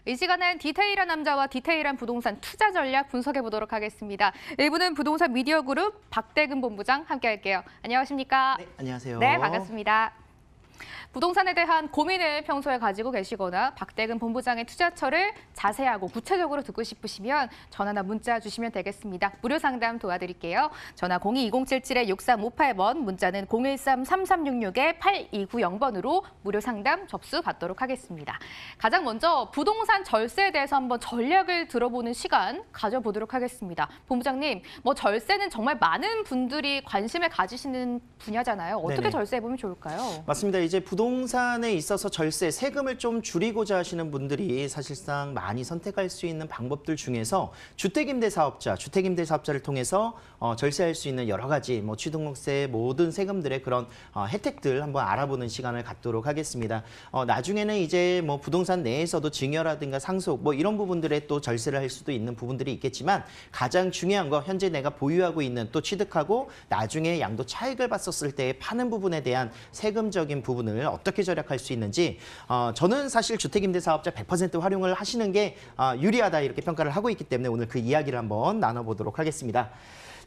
이 시간은 디테일한 남자와 디테일한 부동산 투자 전략 분석해 보도록 하겠습니다. 1부는 부동산 미디어 그룹 박대근 본부장 함께할게요. 안녕하십니까? 네, 안녕하세요. 네, 반갑습니다. 부동산에 대한 고민을 평소에 가지고 계시거나 박대근 본부장의 투자처를 자세하고 구체적으로 듣고 싶으시면 전화나 문자 주시면 되겠습니다. 무료 상담 도와드릴게요. 전화 02-2077-6358번, 문자는 013-3366-8290번으로 무료 상담 접수 받도록 하겠습니다. 가장 먼저 부동산 절세에 대해서 한번 전략을 들어보는 시간 가져보도록 하겠습니다. 본부장님, 절세는 정말 많은 분들이 관심을 가지시는 분야잖아요. 어떻게 네네. 절세해보면 좋을까요? 맞습니다. 이제 부동산에 있어서 절세, 세금을 좀 줄이고자 하시는 분들이 사실상 많이 선택할 수 있는 방법들 중에서 주택임대사업자를 통해서 절세할 수 있는 여러 가지 취등록세 모든 세금들의 그런 혜택들 한번 알아보는 시간을 갖도록 하겠습니다. 나중에는 이제 부동산 내에서도 증여라든가 상속 이런 부분들에 또 절세를 할 수도 있는 부분들이 있겠지만 가장 중요한 거 현재 내가 보유하고 있는 또 취득하고 나중에 양도 차익을 봤었을 때 파는 부분에 대한 세금적인 부분을 어떻게 절약할 수 있는지 저는 사실 주택임대사업자 100% 활용을 하시는 게 유리하다 이렇게 평가를 하고 있기 때문에 오늘 그 이야기를 한번 나눠보도록 하겠습니다.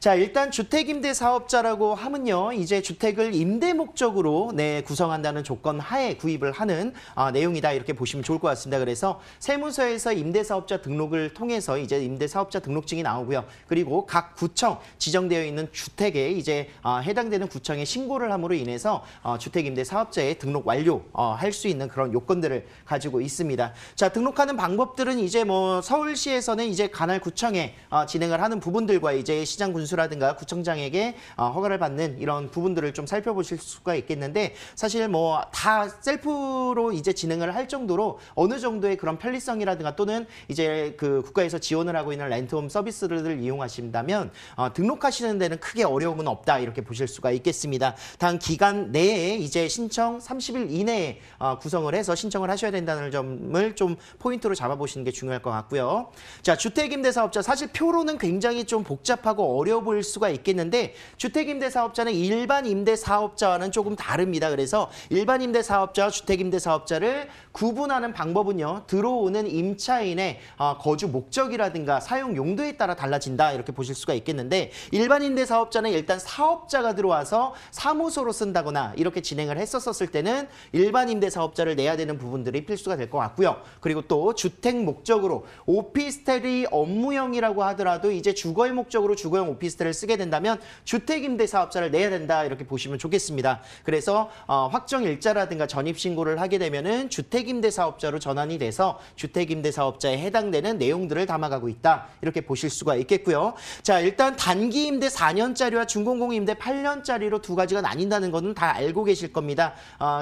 자, 일단 주택임대사업자라고 하면요, 이제 주택을 임대 목적으로 구성한다는 조건 하에 구입을 하는 내용이다 이렇게 보시면 좋을 것 같습니다. 그래서 세무서에서 임대사업자 등록을 통해서 이제 임대사업자 등록증이 나오고요. 그리고 각 구청 지정되어 있는 주택에 이제 해당되는 구청에 신고를 함으로 인해서 주택임대사업자에 등록 완료할 수 있는 그런 요건들을 가지고 있습니다. 자, 등록하는 방법들은 이제 서울시에서는 이제 관할 구청에 진행을 하는 부분들과 이제 시장 군수라든가 구청장에게 허가를 받는 이런 부분들을 좀 살펴보실 수가 있겠는데 사실 다 셀프로 이제 진행을 할 정도로 어느 정도의 그런 편리성이라든가 또는 이제 그 국가에서 지원을 하고 있는 렌트홈 서비스를 이용하신다면 등록하시는 데는 크게 어려움은 없다 이렇게 보실 수가 있겠습니다. 단 기간 내에 이제 신청 30일 이내에 구성을 해서 신청을 하셔야 된다는 점을 좀 포인트로 잡아보시는 게 중요할 것 같고요. 자, 주택임대사업자 사실 표로는 굉장히 좀 복잡하고 어려워 보일 수가 있겠는데 주택임대사업자는 일반 임대사업자와는 조금 다릅니다. 그래서 일반 임대사업자와 주택임대사업자를 구분하는 방법은요, 들어오는 임차인의 거주 목적이라든가 사용 용도에 따라 달라진다 이렇게 보실 수가 있겠는데 일반 임대사업자는 일단 사업자가 들어와서 사무소로 쓴다거나 이렇게 진행을 했었을 때는 일반 임대사업자를 내야 되는 부분들이 필수가 될 것 같고요. 그리고 또 주택 목적으로 오피스텔이 업무형이라고 하더라도 이제 주거의 목적으로 주거용 오피스텔을 쓰게 된다면 주택임대사업자를 내야 된다 이렇게 보시면 좋겠습니다. 그래서 확정일자라든가 전입신고를 하게 되면은 주택임대사업자로 전환이 돼서 주택임대사업자에 해당되는 내용들을 담아가고 있다 이렇게 보실 수가 있겠고요. 자, 일단 단기임대 4년짜리와 중공공임대 8년짜리로 두 가지가 나뉜다는 것은 다 알고 계실 겁니다.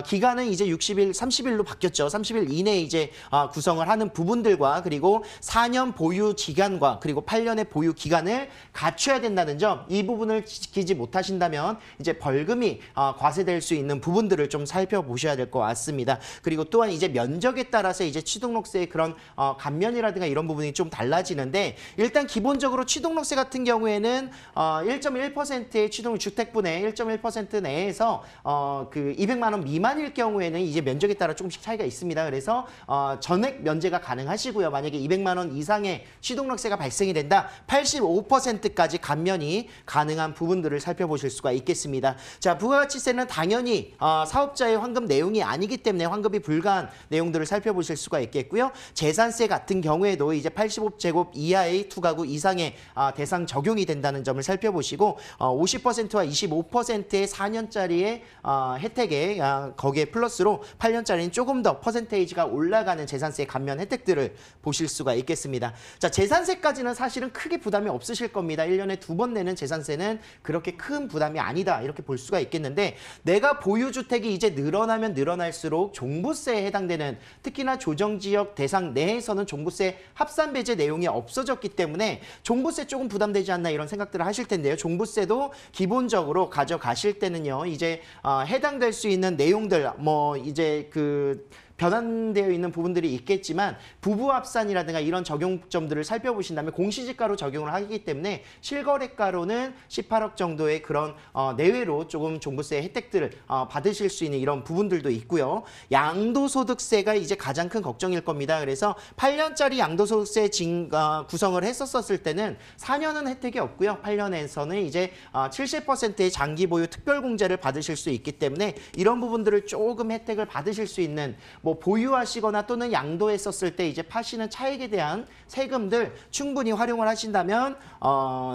기간은 이제 60일, 30일로 바뀌었죠. 30일 이내에 이제 구성을 하는 부분들과 그리고 4년 보유 기간과 그리고 8년의 보유 기간을 갖춰야 된다는 점, 이 부분을 지키지 못하신다면 이제 벌금이 과세될 수 있는 부분들을 좀 살펴보셔야 될 것 같습니다. 그리고 또한 이제 면적에 따라서 이제 취등록세의 그런 감면이라든가 이런 부분이 좀 달라지는데 일단 기본적으로 취등록세 같은 경우에는 1.1%의 주택분의 1.1% 내에서 그 200만 원 미만일 경우에는 이제 면적에 따라 조금씩 차이가 있습니다. 그래서 전액 면제가 가능하시고요. 만약에 200만 원 이상의 취등록세가 발생이 된다, 85%까지 감면이 가능한 부분들을 살펴보실 수가 있겠습니다. 자, 부가가치세는 당연히 사업자의 환급 내용이 아니기 때문에 환급이 불가한 내용들을 살펴보실 수가 있겠고요. 재산세 같은 경우에도 이제 85제곱 이하의 투가구 이상의 대상 적용이 된다는 점을 살펴보시고 50%와 25%의 4년짜리의 혜택에 거기에 플러스로 8년짜리는 조금 더 퍼센테이지가 올라가는 재산세 감면 혜택들을 보실 수가 있겠습니다. 자, 재산세까지는 사실은 크게 부담이 없으실 겁니다. 1년에 2번 내는 재산세는 그렇게 큰 부담이 아니다 이렇게 볼 수가 있겠는데 내가 보유주택이 이제 늘어나면 늘어날수록 종부세에 해당되는 특히나 조정지역 대상 내에서는 종부세 합산배제 내용이 없어졌기 때문에 종부세 조금 부담되지 않나 이런 생각들을 하실 텐데요. 종부세도 기본적으로 가져가실 때는요, 이제 해당될 수 있는 내용들 이제 그 변환되어 있는 부분들이 있겠지만 부부 합산이라든가 이런 적용점들을 살펴보신다면 공시지가로 적용을 하기 때문에 실거래가로는 18억 정도의 그런 내외로 조금 종부세 혜택들을 받으실 수 있는 이런 부분들도 있고요. 양도소득세가 이제 가장 큰 걱정일 겁니다. 그래서 8년짜리 양도소득세 구성을 했었을 때는 4년은 혜택이 없고요. 8년에서는 이제 70%의 장기 보유 특별공제를 받으실 수 있기 때문에 이런 부분들을 조금 혜택을 받으실 수 있는 뭐 보유하시거나 또는 양도했었을 때 이제 파시는 차익에 대한 세금들 충분히 활용을 하신다면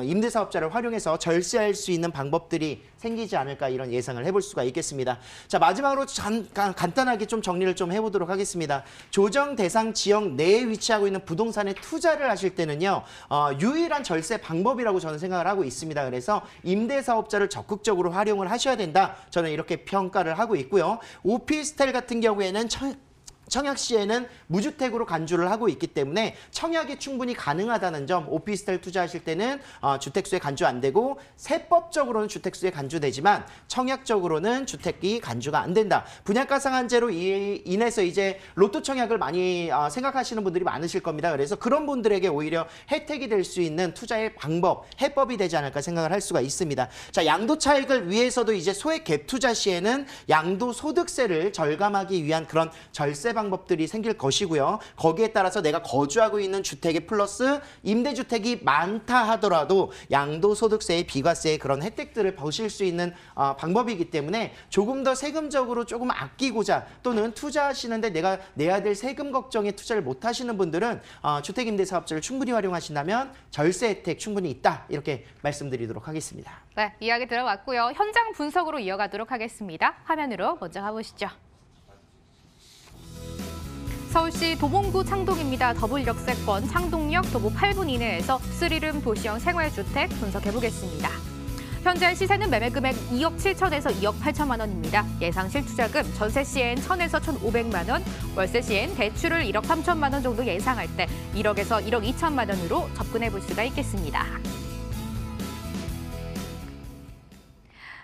임대사업자를 활용해서 절세할 수 있는 방법들이 생기지 않을까 이런 예상을 해볼 수가 있겠습니다. 자, 마지막으로 간단하게 좀 정리를 좀 해보도록 하겠습니다. 조정 대상 지역 내에 위치하고 있는 부동산에 투자를 하실 때는요, 유일한 절세 방법이라고 저는 생각을 하고 있습니다. 그래서 임대사업자를 적극적으로 활용을 하셔야 된다. 저는 이렇게 평가를 하고 있고요. 오피스텔 같은 경우에는 청약시에는 무주택으로 간주를 하고 있기 때문에 청약이 충분히 가능하다는 점, 오피스텔 투자하실 때는 주택수에 간주 안 되고 세법적으로는 주택수에 간주되지만 청약적으로는 주택이 간주가 안 된다. 분양가 상한제로 인해서 이제 로또 청약을 많이 생각하시는 분들이 많으실 겁니다. 그래서 그런 분들에게 오히려 혜택이 될 수 있는 투자의 방법, 해법이 되지 않을까 생각을 할 수가 있습니다. 자, 양도 차익을 위해서도 이제 소액 갭 투자 시에는 양도소득세를 절감하기 위한 그런 절세 방법들이 생길 것이고요. 거기에 따라서 내가 거주하고 있는 주택에 플러스 임대주택이 많다 하더라도 양도소득세의 비과세의 그런 혜택들을 보실 수 있는 방법이기 때문에 조금 더 세금적으로 조금 아끼고자 또는 투자하시는데 내가 내야 될 세금 걱정에 투자를 못 하시는 분들은 주택임대사업자를 충분히 활용하신다면 절세 혜택 충분히 있다. 이렇게 말씀드리도록 하겠습니다. 네, 이야기 들어봤고요. 현장 분석으로 이어가도록 하겠습니다. 화면으로 먼저 가보시죠. 서울시 도봉구 창동입니다. 더블 역세권 창동역 도보 8분 이내에서 3룸 도시형 생활주택 분석해보겠습니다. 현재 시세는 매매 금액 2억 7천에서 2억 8천만 원입니다. 예상 실투자금 전세 시엔 1,000에서 1,500만 원, 월세 시엔 대출을 1억 3천만 원 정도 예상할 때 1억에서 1억 2천만 원으로 접근해볼 수가 있겠습니다.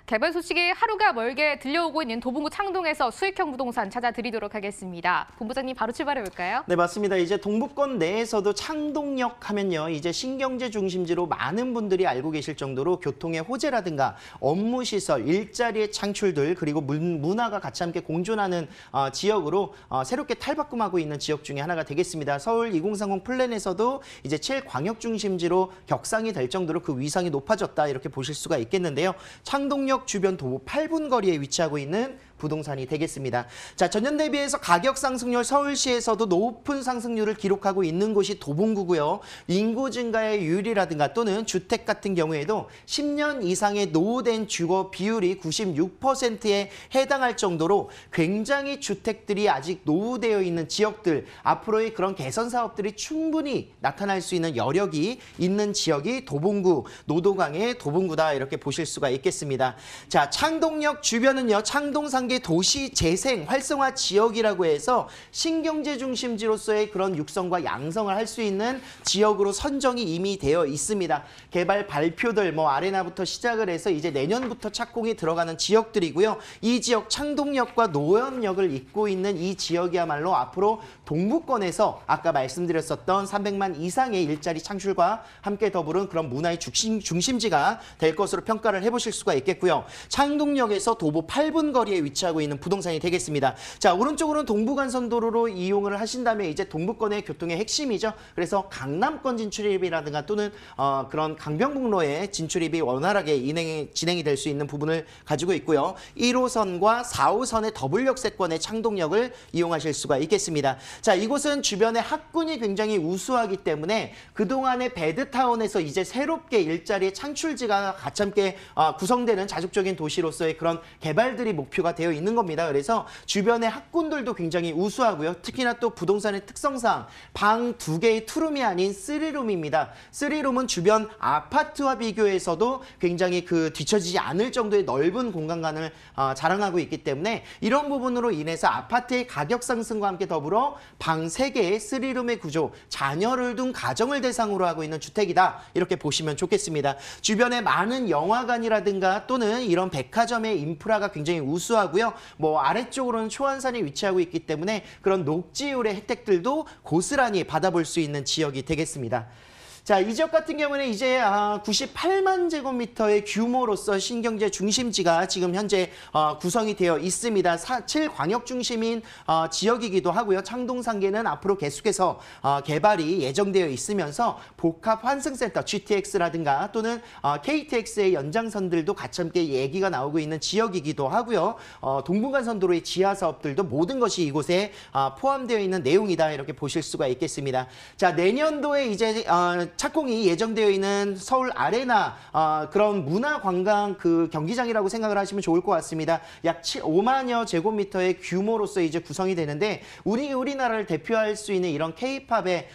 개발 소식이 하루가 멀게 들려오고 있는 도봉구 창동에서 수익형 부동산 찾아드리도록 하겠습니다. 본부장님 바로 출발해볼까요? 네, 맞습니다. 이제 동부권 내에서도 창동역 하면요, 이제 신경제 중심지로 많은 분들이 알고 계실 정도로 교통의 호재라든가 업무시설, 일자리의 창출들 그리고 문화가 같이 함께 공존하는 지역으로 새롭게 탈바꿈하고 있는 지역 중에 하나가 되겠습니다. 서울 2030 플랜에서도 이제 7광역 중심지로 격상이 될 정도로 그 위상이 높아졌다 이렇게 보실 수가 있겠는데요. 창동역 주변 도보 8분 거리에 위치하고 있는 부동산이 되겠습니다. 자, 전년 대비해서 가격 상승률 서울시에서도 높은 상승률을 기록하고 있는 곳이 도봉구고요. 인구 증가의 유율이라든가 또는 주택 같은 경우에도 10년 이상의 노후된 주거 비율이 96%에 해당할 정도로 굉장히 주택들이 아직 노후되어 있는 지역들, 앞으로의 그런 개선 사업들이 충분히 나타날 수 있는 여력이 있는 지역이 도봉구, 노도강의 도봉구다 이렇게 보실 수가 있겠습니다. 자, 창동역 주변은요, 창동상 도시 재생 활성화 지역이라고 해서 신경제 중심지로서의 그런 육성과 양성을 할 수 있는 지역으로 선정이 이미 되어 있습니다. 개발 발표들 아레나부터 시작을 해서 이제 내년부터 착공이 들어가는 지역들이고요. 이 지역 창동역과 노원역을 잇고 있는 이 지역이야말로 앞으로 동부권에서 아까 말씀드렸었던 300만 이상의 일자리 창출과 함께 더불은 그런 문화의 중심지가 될 것으로 평가를 해보실 수가 있겠고요. 창동역에서 도보 8분 거리에 위치하고 있는 부동산이 되겠습니다. 자, 오른쪽으로는 동부간선도로로 이용을 하신다면 이제 동부권의 교통의 핵심이죠. 그래서 강남권 진출입이라든가 또는 그런 강변북로의 진출입이 원활하게 진행이 될 수 있는 부분을 가지고 있고요. 1호선과 4호선의 더블 역세권의 창동역을 이용하실 수가 있겠습니다. 자, 이곳은 주변에 학군이 굉장히 우수하기 때문에 그동안의 배드타운에서 이제 새롭게 일자리의 창출지가 같이 함께 구성되는 자족적인 도시로서의 그런 개발들이 목표가 되어 있는 겁니다. 그래서 주변의 학군들도 굉장히 우수하고요. 특히나 또 부동산의 특성상 방 2개의 투룸이 아닌 3룸입니다. 3룸은 주변 아파트와 비교해서도 굉장히 뒤처지지 않을 정도의 넓은 공간감을 자랑하고 있기 때문에 이런 부분으로 인해서 아파트의 가격 상승과 함께 더불어 방 3개의 3룸의 구조, 자녀를 둔 가정을 대상으로 하고 있는 주택이다. 이렇게 보시면 좋겠습니다. 주변에 많은 영화관이라든가 또는 이런 백화점의 인프라가 굉장히 우수하고요. 있고요. 뭐 아래쪽으로는 초안산이 위치하고 있기 때문에 그런 녹지율의 혜택들도 고스란히 받아볼 수 있는 지역이 되겠습니다. 자, 이 지역 같은 경우는 이제 98만 제곱미터의 규모로서 신경제 중심지가 지금 현재 구성이 되어 있습니다. 7광역 중심인 지역이기도 하고요. 창동상계는 앞으로 계속해서 개발이 예정되어 있으면서 복합 환승센터 GTX라든가 또는 KTX의 연장선들도 같이 함께 얘기가 나오고 있는 지역이기도 하고요. 동부간선도로의 지하 사업들도 모든 것이 이곳에 포함되어 있는 내용이다, 이렇게 보실 수가 있겠습니다. 자, 내년도에 이제 착공이 예정되어 있는 서울 아레나 그런 문화관광 그 경기장이라고 생각을 하시면 좋을 것 같습니다. 약 5만여 제곱미터의 규모로서 이제 구성이 되는데 우리나라를 대표할 수 있는 이런 K-팝의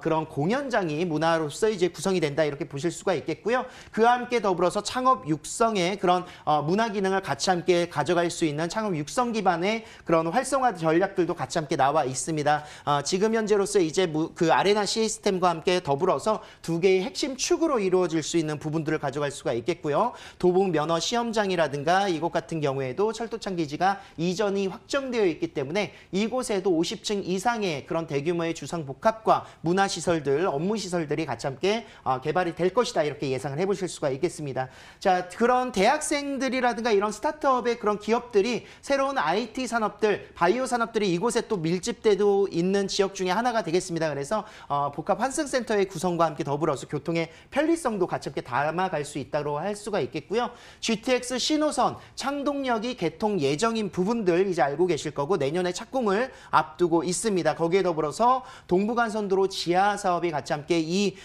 그런 공연장이 문화로서 이제 구성이 된다, 이렇게 보실 수가 있겠고요. 그와 함께 더불어서 창업 육성의 그런 문화 기능을 같이 함께 가져갈 수 있는 창업 육성 기반의 그런 활성화 전략들도 같이 함께 나와 있습니다. 지금 현재로서 이제 그 아레나 시스템과 함께 더불어서 두 개의 핵심 축으로 이루어질 수 있는 부분들을 가져갈 수가 있겠고요. 도봉 면허 시험장이라든가 이곳 같은 경우에도 철도창 기지가 이전이 확정되어 있기 때문에 이곳에도 50층 이상의 그런 대규모의 주상 복합과 문화시설들, 업무시설들이 같이 함께 개발이 될 것이다, 이렇게 예상을 해보실 수가 있겠습니다. 자, 그런 대학생들이라든가 이런 스타트업의 그런 기업들이 새로운 IT 산업들, 바이오 산업들이 이곳에 또 밀집되고 있는 지역 중에 하나가 되겠습니다. 그래서 복합 환승센터의 구성과 함께 더불어서 교통의 편리성도 같이 함께 담아갈 수 있다고 할 수가 있겠고요. GTX 신호선, 창동역이 개통 예정인 부분들 이제 알고 계실 거고 내년에 착공을 앞두고 있습니다. 거기에 더불어서 동부간선도로 지하 사업이 같이 함께 이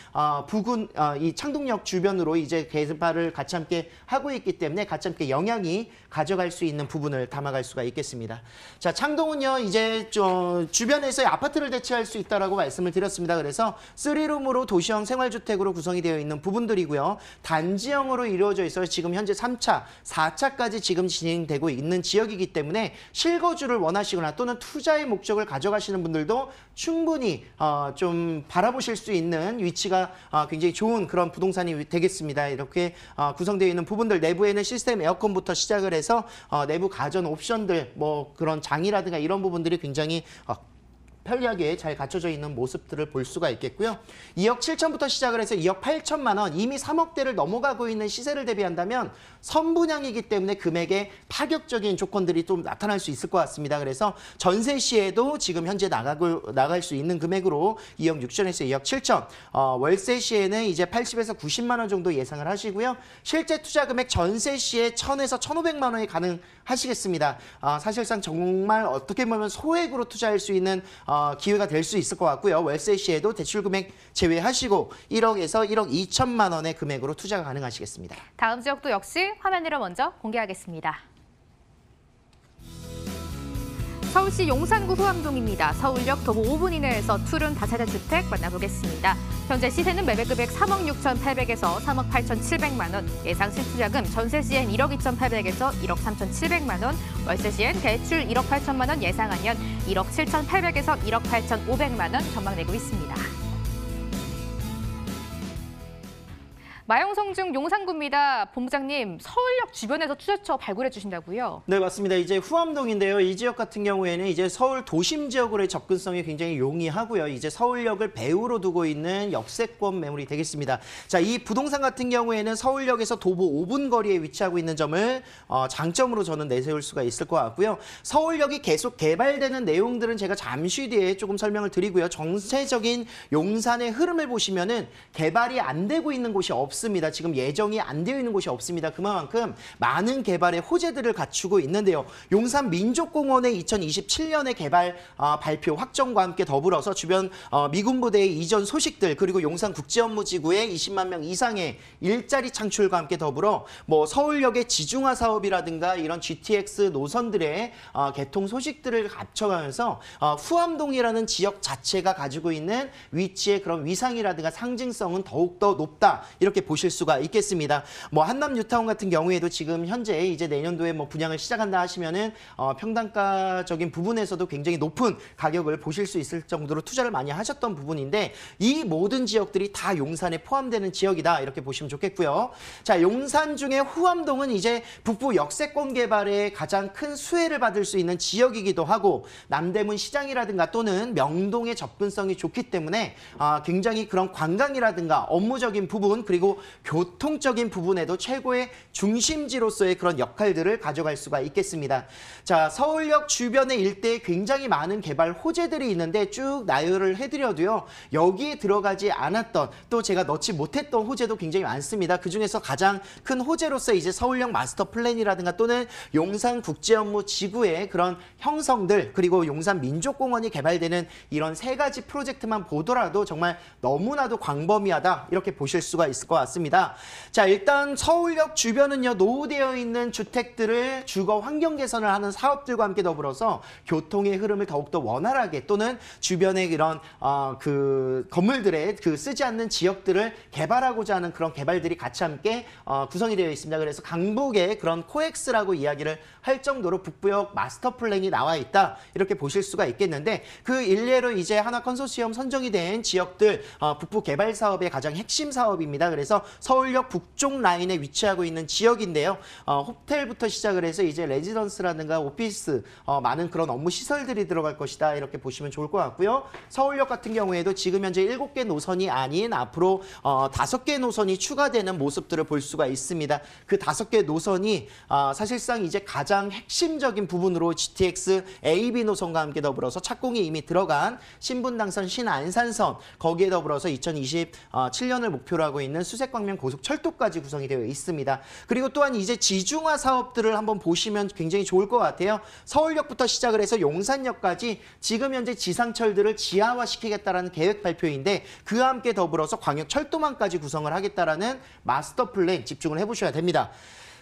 창동역 주변으로 이제 개발을 같이 함께 하고 있기 때문에 같이 함께 영향이 가져갈 수 있는 부분을 담아갈 수가 있겠습니다. 자, 창동은요 이제 주변에서 아파트를 대체할 수 있다라고 말씀을 드렸습니다. 그래서 3룸으로 도시형 생활주택으로 구성이 되어 있는 부분들이고요. 단지형으로 이루어져 있어서 지금 현재 3차, 4차까지 지금 진행되고 있는 지역이기 때문에 실거주를 원하시거나 또는 투자의 목적을 가져가시는 분들도 충분히 좀 바라보실 수 있는 위치가 굉장히 좋은 그런 부동산이 되겠습니다. 이렇게 구성되어 있는 부분들, 내부에는 시스템 에어컨부터 시작을 해서 내부 가전 옵션들, 뭐 그런 장이라든가 이런 부분들이 굉장히 편리하게 잘 갖춰져 있는 모습들을 볼 수가 있겠고요. 2억 7천부터 시작을 해서 2억 8천만 원, 이미 3억대를 넘어가고 있는 시세를 대비한다면 선분양이기 때문에 금액에 파격적인 조건들이 좀 나타날 수 있을 것 같습니다. 그래서 전세 시에도 지금 현재 나갈 수 있는 금액으로 2억 6천에서 2억 7천, 월세 시에는 이제 80에서 90만 원 정도 예상을 하시고요. 실제 투자 금액 전세 시에 1,000에서 1,500만 원이 가능하시겠습니다. 사실상 정말 어떻게 보면 소액으로 투자할 수 있는 기회가 될 수 있을 것 같고요. 월세 시에도 대출 금액 제외하시고 1억에서 1억 2천만 원의 금액으로 투자가 가능하시겠습니다. 다음 지역도 역시 화면으로 먼저 공개하겠습니다. 서울시 용산구 후암동입니다. 서울역 도보 5분 이내에서 투룸 다세대 주택 만나보겠습니다. 현재 시세는 매매금액 3억 6,800에서 3억 8,700만 원, 예상 실투자금 전세 시엔 1억 2,800에서 1억 3,700만 원, 월세 시엔 대출 1억 8천만 원 예상하면 1억 7,800에서 1억 8,500만 원 전망되고 있습니다. 마영성중 용산구입니다. 본부장님, 서울역 주변에서 투자처 발굴해 주신다고요? 네, 맞습니다. 이제 후암동인데요. 이 지역 같은 경우에는 이제 서울 도심 지역으로의 접근성이 굉장히 용이하고요. 이제 서울역을 배후로 두고 있는 역세권 매물이 되겠습니다. 자, 이 부동산 같은 경우에는 서울역에서 도보 5분 거리에 위치하고 있는 점을 장점으로 저는 내세울 수가 있을 것 같고요. 서울역이 계속 개발되는 내용들은 제가 잠시 뒤에 조금 설명을 드리고요. 전체적인 용산의 흐름을 보시면은 개발이 안 되고 있는 곳이 없습니다. 지금 예정이 안 되어 있는 곳이 없습니다. 그만큼 많은 개발의 호재들을 갖추고 있는데요. 용산 민족공원의 2027년의 개발 발표 확정과 함께 더불어서 주변 미군 부대의 이전 소식들, 그리고 용산 국제업무지구의 20만 명 이상의 일자리 창출과 함께 더불어 뭐 서울역의 지중화 사업이라든가 이런 GTX 노선들의 개통 소식들을 합쳐가면서 후암동이라는 지역 자체가 가지고 있는 위치의 그런 위상이라든가 상징성은 더욱더 높다, 이렇게 보실 수가 있겠습니다. 뭐 한남 뉴타운 같은 경우에도 지금 현재 이제 내년도에 뭐 분양을 시작한다 하시면은 평당가적인 부분에서도 굉장히 높은 가격을 보실 수 있을 정도로 투자를 많이 하셨던 부분인데 이 모든 지역들이 다 용산에 포함되는 지역이다 이렇게 보시면 좋겠고요. 자, 용산 중에 후암동은 이제 북부 역세권 개발에 가장 큰 수혜를 받을 수 있는 지역이기도 하고 남대문 시장이라든가 또는 명동의 접근성이 좋기 때문에 굉장히 그런 관광이라든가 업무적인 부분 그리고 교통적인 부분에도 최고의 중심지로서의 그런 역할들을 가져갈 수가 있겠습니다. 자, 서울역 주변의 일대에 굉장히 많은 개발 호재들이 있는데 쭉 나열을 해드려도요. 여기에 들어가지 않았던 또 제가 넣지 못했던 호재도 굉장히 많습니다. 그중에서 가장 큰 호재로서 이제 서울역 마스터 플랜이라든가 또는 용산 국제업무지구의 그런 형성들 그리고 용산 민족공원이 개발되는 이런 세 가지 프로젝트만 보더라도 정말 너무나도 광범위하다 이렇게 보실 수가 있을 것 같습니다. 자, 일단 서울역 주변은요 노후되어 있는 주택들을 주거 환경 개선을 하는 사업들과 함께 더불어서 교통의 흐름을 더욱더 원활하게 또는 주변의 이런 그 건물들의 그 쓰지 않는 지역들을 개발하고자 하는 그런 개발들이 같이 함께 구성이 되어 있습니다. 그래서 강북의 그런 코엑스라고 이야기를 할 정도로 북부역 마스터 플랜이 나와 있다 이렇게 보실 수가 있겠는데 그 일례로 이제 하나 컨소시엄 선정이 된 지역들 북부 개발 사업의 가장 핵심 사업입니다. 그래서 서울역 북쪽 라인에 위치하고 있는 지역인데요. 호텔부터 시작을 해서 이제 레지던스라든가 오피스 많은 그런 업무 시설들이 들어갈 것이다 이렇게 보시면 좋을 것 같고요. 서울역 같은 경우에도 지금 현재 7개 노선이 아닌 앞으로 5개 노선이 추가되는 모습들을 볼 수가 있습니다. 그 5개 노선이 사실상 이제 가장 핵심적인 부분으로 GTX AB 노선과 함께 더불어서 착공이 이미 들어간 신분당선 신안산선 거기에 더불어서 2027년을 목표로 하고 있는 수색광명 고속철도까지 구성이 되어 있습니다. 그리고 또한 이제 지중화 사업들을 한번 보시면 굉장히 좋을 것 같아요. 서울역부터 시작을 해서 용산역까지 지금 현재 지상철들을 지하화시키겠다라는 계획 발표인데 그와 함께 더불어서 광역철도망까지 구성을 하겠다라는 마스터 플랜 집중을 해보셔야 됩니다.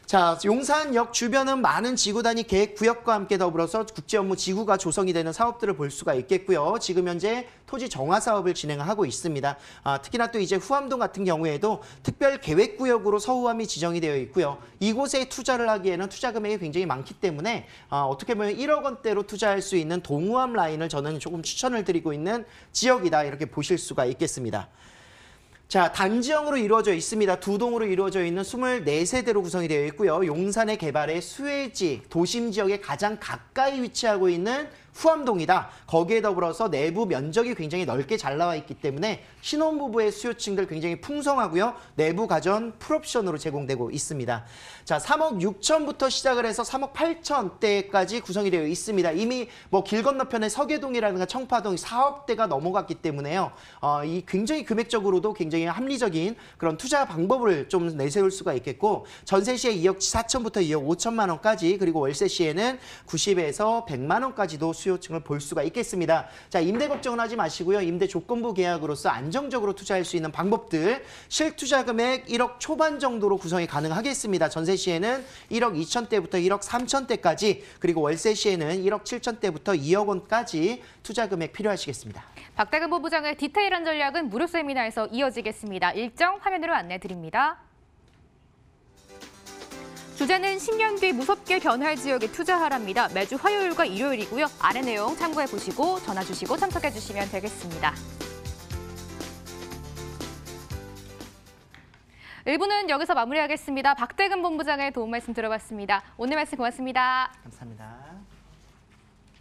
자, 용산역 주변은 많은 지구 단위 계획 구역과 함께 더불어서 국제업무 지구가 조성이 되는 사업들을 볼 수가 있겠고요. 지금 현재 토지 정화 사업을 진행하고 있습니다. 특히나 또 이제 후암동 같은 경우에도 특별 계획 구역으로 서후암이 지정이 되어 있고요. 이곳에 투자를 하기에는 투자 금액이 굉장히 많기 때문에 어떻게 보면 1억 원대로 투자할 수 있는 동후암 라인을 저는 조금 추천을 드리고 있는 지역이다 이렇게 보실 수가 있겠습니다. 자, 단지형으로 이루어져 있습니다. 두 동으로 이루어져 있는 24세대로 구성이 되어 있고요. 용산의 개발의 수혜지, 도심 지역에 가장 가까이 위치하고 있는 후암동이다. 거기에 더불어서 내부 면적이 굉장히 넓게 잘 나와 있기 때문에 신혼부부의 수요층들 굉장히 풍성하고요. 내부 가전 풀옵션으로 제공되고 있습니다. 자, 3억 6천부터 시작을 해서 3억 8천대까지 구성이 되어 있습니다. 이미 뭐 길 건너편의 서계동이라든가 청파동 4억대가 넘어갔기 때문에요. 이 굉장히 금액적으로도 굉장히 합리적인 그런 투자 방법을 좀 내세울 수가 있겠고 전세 시에 2억 4천부터 2억 5천만 원까지 그리고 월세 시에는 90에서 100만 원까지도 수요층을 볼 수가 있겠습니다. 자, 임대 걱정은 하지 마시고요. 임대 조건부 계약으로서 안정적으로 투자할 수 있는 방법들 실투자 금액 1억 초반 정도로 구성이 가능하겠습니다. 전세 시에는 1억 2천대부터 1억 3천대까지 그리고 월세 시에는 1억 7천대부터 2억 원까지 투자 금액 필요하시겠습니다. 박대근 본부장의 디테일한 전략은 무료 세미나에서 이어지겠습니다. 일정 화면으로 안내 드립니다. 주제는 10년 뒤 무섭게 변할 지역에 투자하랍니다. 매주 화요일과 일요일이고요. 아래 내용 참고해 보시고 전화 주시고 참석해 주시면 되겠습니다. 1부는 여기서 마무리하겠습니다. 박대근 본부장의 도움 말씀 들어봤습니다. 오늘 말씀 고맙습니다. 감사합니다.